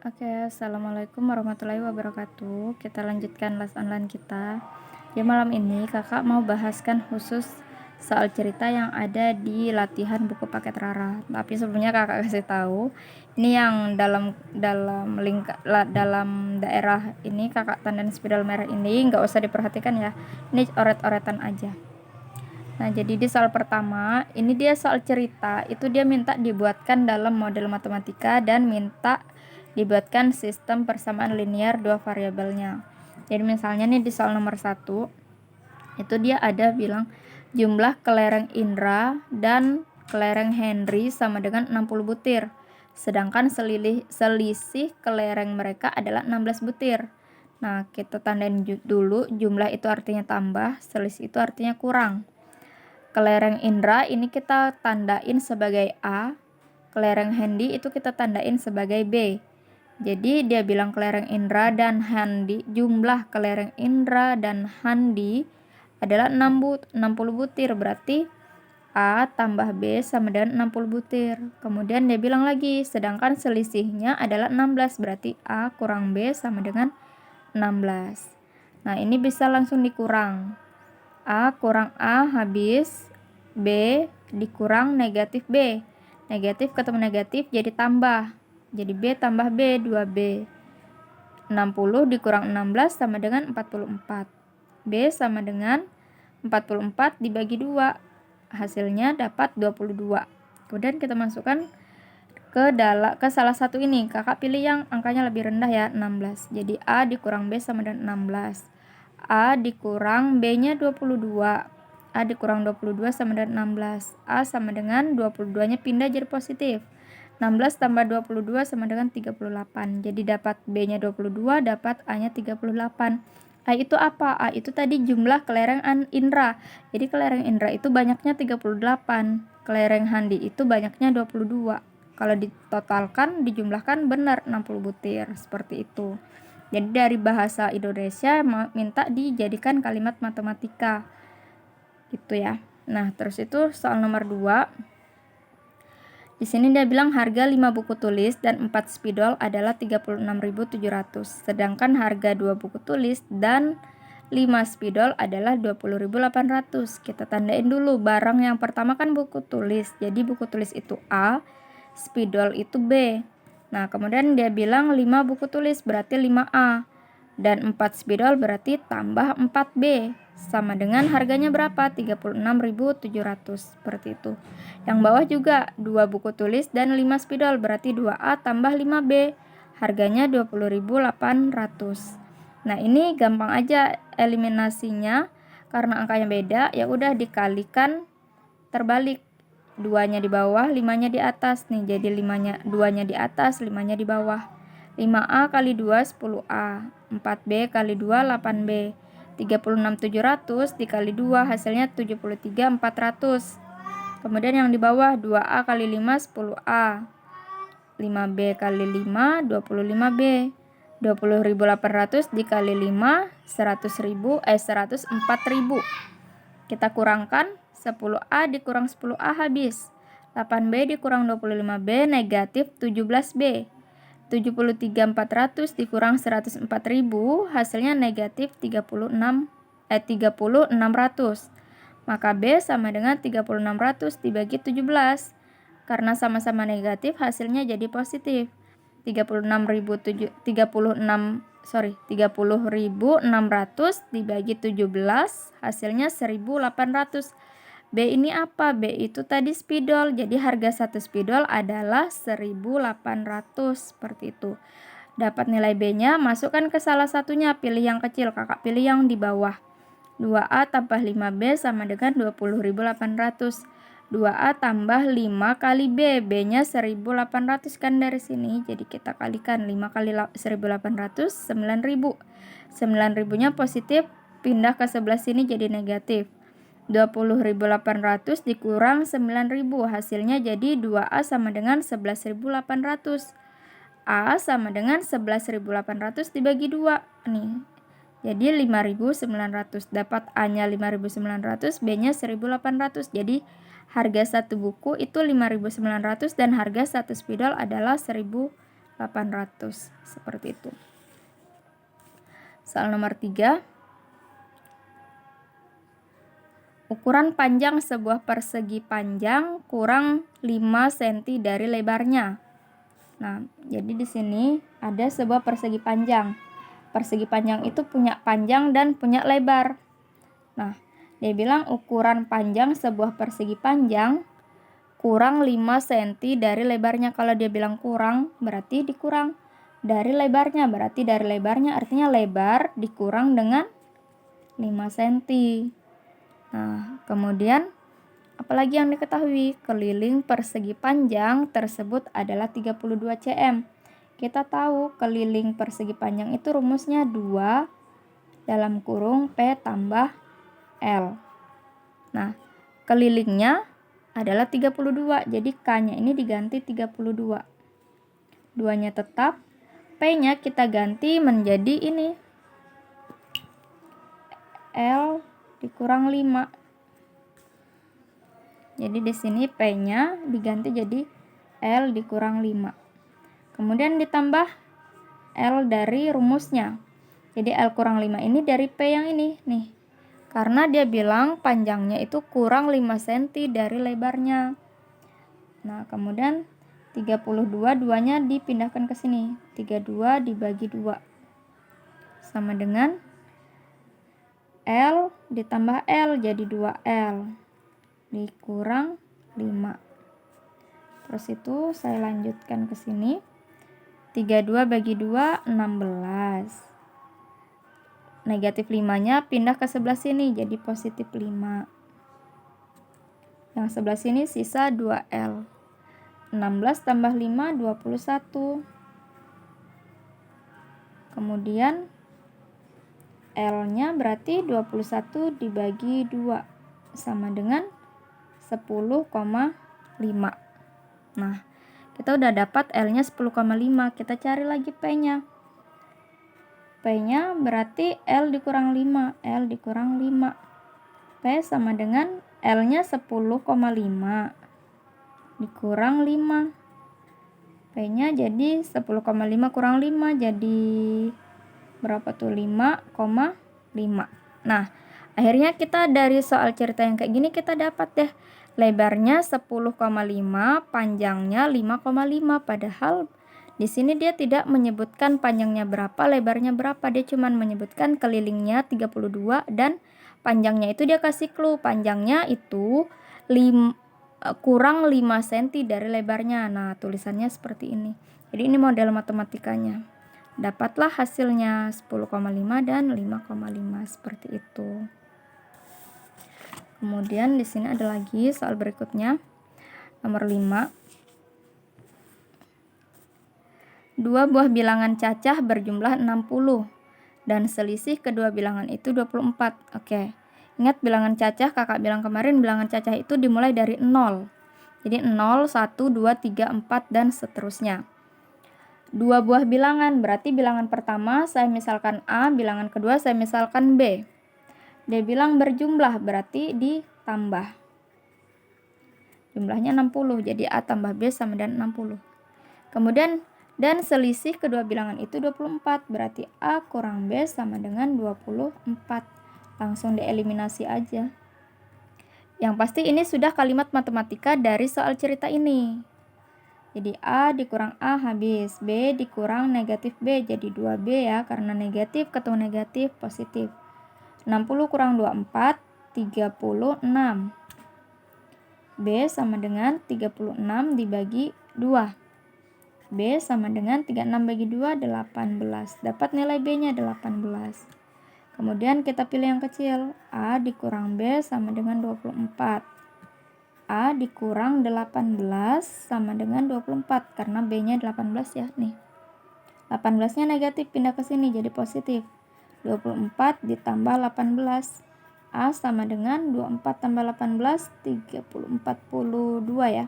Oke, assalamualaikum warahmatullahi wabarakatuh. Kita lanjutkan les online kita. Di malam ini kakak mau bahaskan khusus soal cerita yang ada di latihan buku paket Rara. Tapi sebelumnya kakak kasih tahu, ini yang dalam daerah ini kakak tandain spidol merah ini nggak usah diperhatikan ya. Ini oret-oretan aja. Nah, jadi di soal pertama, ini dia soal cerita, itu dia minta dibuatkan dalam model matematika dan minta dibuatkan sistem persamaan linear dua variabelnya. Jadi misalnya nih di soal nomor 1, itu dia ada bilang jumlah kelereng Indra dan kelereng Henry sama dengan 60 butir. Sedangkan selisih kelereng mereka adalah 16 butir. Nah, kita tandain dulu, jumlah itu artinya tambah, selisih itu artinya kurang. Kelereng Indra ini kita tandain sebagai A, kelereng Hendy itu kita tandain sebagai B. Jadi dia bilang kelereng Indra dan Handy, jumlah kelereng Indra dan Handy adalah 60 butir, berarti A tambah B sama dengan 60 butir. Kemudian dia bilang lagi, sedangkan selisihnya adalah 16, berarti A kurang B sama dengan 16. Nah, ini bisa langsung dikurang. A kurang A habis, B dikurang negatif B. Negatif ketemu negatif jadi tambah. Jadi B tambah B, 2B. 60 dikurang 16 sama dengan 44. B sama dengan 44 dibagi 2. Hasilnya dapat 22. Kemudian kita masukkan ke salah satu ini. Kakak pilih yang angkanya lebih rendah ya, 16. Jadi A dikurang B sama dengan 16. A dikurang B-nya 22. A dikurang 22 sama dengan 16. A sama dengan 22-nya pindah jadi positif. 16 tambah 22 sama dengan 38. Jadi dapat B-nya 22, dapat A-nya 38. A itu apa? A itu tadi jumlah kelereng Indra. Jadi kelereng Indra itu banyaknya 38. Kelereng Handi itu banyaknya 22. Kalau ditotalkan, dijumlahkan benar 60 butir. Seperti itu. Jadi dari bahasa Indonesia minta dijadikan kalimat matematika. Gitu ya. Nah, terus itu soal nomor 2. Di sini dia bilang harga 5 buku tulis dan 4 spidol adalah 36.700. Sedangkan harga 2 buku tulis dan 5 spidol adalah 20.800. Kita tandain dulu barang yang pertama kan buku tulis. Jadi buku tulis itu A, spidol itu B. Nah, kemudian dia bilang 5 buku tulis berarti 5A. Dan 4 spidol berarti tambah 4B. Sama dengan harganya berapa? 36.700. Seperti itu. Yang bawah juga 2 buku tulis dan 5 spidol berarti 2A tambah 5B. Harganya 20.800. Nah, ini gampang aja eliminasinya. Karena angkanya beda, ya udah dikalikan terbalik. 2-nya di bawah, 5-nya di atas nih. Jadi 2-nya di atas, 5-nya di bawah. 5A kali 2 10A, 4B kali 2 8B. 36.700 dikali 2 hasilnya 73.400. Kemudian yang di bawah 2A kali 5 10A. 5B kali 5 25B. 20.800 dikali 5 104.000. Kita kurangkan 10A dikurang 10A habis. 8B dikurang 25B negatif 17B. 73.400 dikurang 104.000 hasilnya negatif 30.600. Maka B sama dengan 30.600 dibagi 17. Karena sama-sama negatif hasilnya jadi positif. 30.600 dibagi 17 hasilnya 1.800. B ini apa? B itu tadi spidol. Jadi harga 1 spidol adalah 1.800. Seperti itu. Dapat nilai B-nya, masukkan ke salah satunya. Pilih yang kecil. Kakak pilih yang di bawah. 2A tambah 5B sama dengan 20.800. 2A tambah 5 kali B. B-nya 1.800 kan dari sini. Jadi kita kalikan 5 kali 1.800, 9.000. 9.000-nya positif, pindah ke sebelah sini jadi negatif. 20.800 dikurang 9.000. Hasilnya jadi 2A sama dengan 11.800. A sama dengan 11.800 dibagi 2. Nih. Jadi 5.900. Dapat A-nya 5.900, B-nya 1.800. Jadi harga satu buku itu 5.900 dan harga satu spidol adalah 1.800. 800. Seperti itu. Soal nomor 3. Ukuran panjang sebuah persegi panjang kurang 5 cm dari lebarnya. Nah, jadi di sini ada sebuah persegi panjang. Persegi panjang itu punya panjang dan punya lebar. Nah, dia bilang ukuran panjang sebuah persegi panjang kurang 5 cm dari lebarnya. Kalau dia bilang kurang, berarti dikurang dari lebarnya. Berarti dari lebarnya artinya lebar dikurang dengan 5 cm. Nah, kemudian apalagi yang diketahui? Keliling persegi panjang tersebut adalah 32 cm. Kita tahu keliling persegi panjang itu rumusnya 2 dalam kurung P tambah L. Nah, kelilingnya adalah 32. Jadi K-nya ini diganti 32. 2-nya tetap. P-nya kita ganti menjadi ini. L dikurang 5. Jadi di sini P-nya diganti jadi L dikurang 5. Kemudian ditambah L dari rumusnya. Jadi L kurang 5 ini dari P yang ini nih. Karena dia bilang panjangnya itu kurang 5 cm dari lebarnya. Nah, kemudian 32, 2-nya dipindahkan ke sini. 32 dibagi 2. Sama dengan L ditambah L jadi 2L dikurang 5. Terus itu saya lanjutkan ke sini. 32 bagi 2 16. Negatif 5-nya pindah ke sebelah sini jadi positif 5. Yang sebelah sini sisa 2L. 16 tambah 5 21. Kemudian L-nya berarti 21 dibagi 2 sama dengan 10,5. Nah, kita udah dapat L-nya 10,5. Kita cari lagi P-nya. P-nya berarti L dikurang 5. L dikurang 5. P sama dengan L-nya 10,5 dikurang 5. P-nya jadi 10,5 kurang 5 jadi berapa tuh? 5,5. Nah, akhirnya kita dari soal cerita yang kayak gini kita dapat deh lebarnya 10,5, panjangnya 5,5. Padahal di sini dia tidak menyebutkan panjangnya berapa, lebarnya berapa. Dia cuma menyebutkan kelilingnya 32 dan panjangnya itu dia kasih clue. Panjangnya itu kurang 5 cm dari lebarnya. Nah, tulisannya seperti ini. Jadi ini model matematikanya. Dapatlah hasilnya 10,5 dan 5,5 seperti itu. Kemudian di sini ada lagi soal berikutnya. Nomor 5. 2 buah bilangan cacah berjumlah 60 dan selisih kedua bilangan itu 24. Oke. Ingat bilangan cacah, kakak bilang kemarin bilangan cacah itu dimulai dari 0. Jadi 0, 1, 2, 3, 4 dan seterusnya. 2 buah bilangan berarti bilangan pertama saya misalkan A, bilangan kedua saya misalkan B. Dia bilang berjumlah berarti ditambah. Jumlahnya 60, jadi A tambah B sama dengan 60. Kemudian dan selisih kedua bilangan itu 24, berarti A kurang B sama dengan 24. Langsung dieliminasi aja. Yang pasti ini sudah kalimat matematika dari soal cerita ini. Jadi A dikurang A habis, B dikurang negatif B jadi 2B ya, karena negatif ketemu negatif positif. 60 kurang 24, 36. B sama dengan 36 dibagi 2. B sama dengan 36 bagi 2, 18. Dapat nilai B-nya 18. Kemudian kita pilih yang kecil. A dikurang B sama dengan 24. A dikurang 18 sama dengan 24. Karena B-nya 18 ya. Nih. 18-nya negatif pindah ke sini jadi positif. 24 ditambah 18. A sama dengan 24 tambah 18, 42 ya.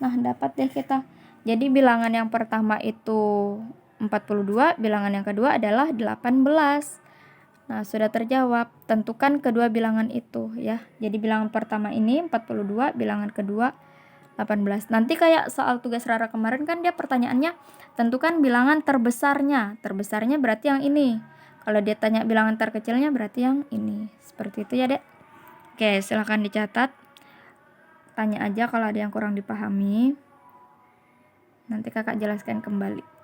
Nah, dapat deh kita. Jadi bilangan yang pertama itu 42, bilangan yang kedua adalah 18. Nah, sudah terjawab. Tentukan kedua bilangan itu ya. Jadi bilangan pertama ini 42, bilangan kedua 18. Nanti kayak soal tugas Rara kemarin kan dia pertanyaannya tentukan bilangan terbesarnya. Terbesarnya berarti yang ini. Kalau dia tanya bilangan terkecilnya berarti yang ini. Seperti itu ya, Dek. Oke, silahkan dicatat. Tanya aja kalau ada yang kurang dipahami. Nanti kakak jelaskan kembali.